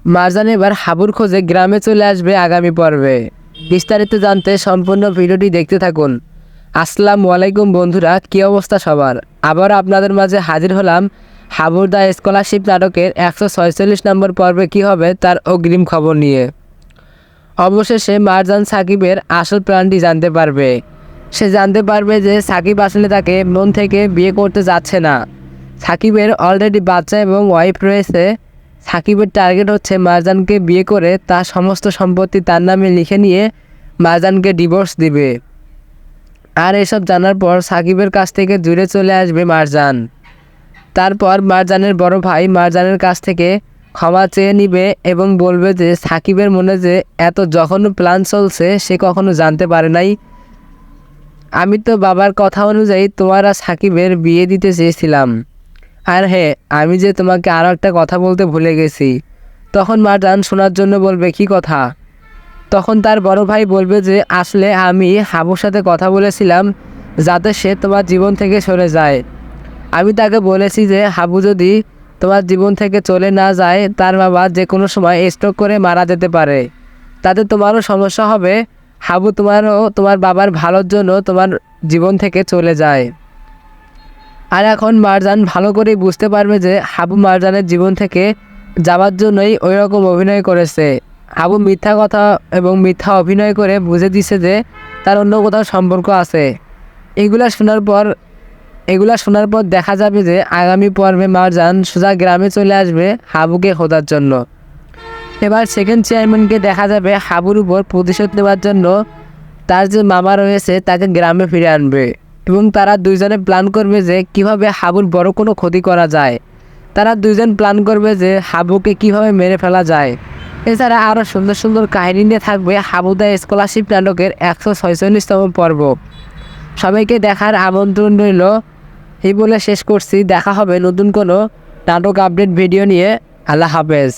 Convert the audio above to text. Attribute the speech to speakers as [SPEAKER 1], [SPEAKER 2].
[SPEAKER 1] মারজান এবার হাবুর খোঁজে গ্রামে চলে আসবে আগামী পর্বে। বিস্তারিত জানতে সম্পূর্ণ ভিডিওটি দেখতে থাকুন। আসসালামু আলাইকুম বন্ধুরা, কী অবস্থা সবার? আবার আপনাদের মাঝে হাজির হলাম হাবুর দ্য স্কলারশিপ নাটকের 146 নম্বর পর্বে কী হবে তার অগ্রিম খবর নিয়ে। অবশেষে মারজান সাকিবের আসল প্ল্যানটি জানতে পারবে। সে জানতে পারবে যে সাকিব আসলে তাকে মন থেকে বিয়ে করতে যাচ্ছে না। সাকিবের অলরেডি বাচ্চা এবং ওয়াইফ রয়েছে। সাকিবের টার্গেট হচ্ছে মারজানকে বিয়ে করে তার সমস্ত সম্পত্তি তার নামে লিখে নিয়ে মারজানকে ডিভোর্স দিবে। আর এসব জানার পর সাকিবের কাছ থেকে দূরে চলে আসবে মারজান। তারপর মারজানের বড় ভাই মারজানের কাছ থেকে ক্ষমা চেয়ে নিবে এবং বলবে যে সাকিবের মনে যে এত জঘন্য প্ল্যান চলছে সে কখনো জানতে পারে নাই। আমি তো বাবার কথা অনুযায়ী তোমার আর সাকিবের বিয়ে দিতে চেয়েছিলাম। আর হ্যাঁ, আমি যে তোমাকে আরও একটা কথা বলতে ভুলে গেছি। তখন মারজান শোনার জন্য বলবে কী কথা? তখন তার বড় ভাই বলবে যে আসলে আমি হাবুর সাথে কথা বলেছিলাম যাতে সে তোমার জীবন থেকে সরে যায়। আমি তাকে বলেছি যে হাবু যদি তোমার জীবন থেকে চলে না যায় তার বাবা যে কোনো সময় স্ট্রোক করে মারা যেতে পারে, তাতে তোমারও সমস্যা হবে। হাবু তোমার বাবার ভালোর জন্য তোমার জীবন থেকে চলে যায়। আর এখন মারজান ভালো করেই বুঝতে পারবে যে হাবু মারজানের জীবন থেকে যাওয়ার জন্যই ওই রকম অভিনয় করেছে। হাবু মিথ্যা কথা এবং মিথ্যা অভিনয় করে বুঝে দিছে যে তার অন্য কোথাও সম্পর্ক আছে। এগুলা শোনার পর দেখা যাবে যে আগামী পর্বে মারজান সোজা গ্রামে চলে আসবে হাবুকে খোঁজার জন্য। এবার সেকেন্ড চেয়ারম্যানকে দেখা যাবে হাবুর উপর প্রতিশোধ নেওয়ার জন্য তার যে মামা রয়েছে তাকে গ্রামে ফিরে আনবে এবং তারা দুইজনে প্ল্যান করবে যে কিভাবে হাবুর বড় কোনো ক্ষতি করা যায়। তারা দুইজন প্ল্যান করবে যে হাবুকে কিভাবে মেরে ফেলা যায়। এছাড়া আরও সুন্দর সুন্দর কাহিনী নিয়ে থাকবে হাবু দ্য স্কলারশিপ নাটকের 146তম পর্ব। সবাইকে দেখার আমন্ত্রণ রইল। এই বলে শেষ করছি। দেখা হবে নতুন কোনো নাটক আপডেট ভিডিও নিয়ে। আল্লাহ হাফেজ।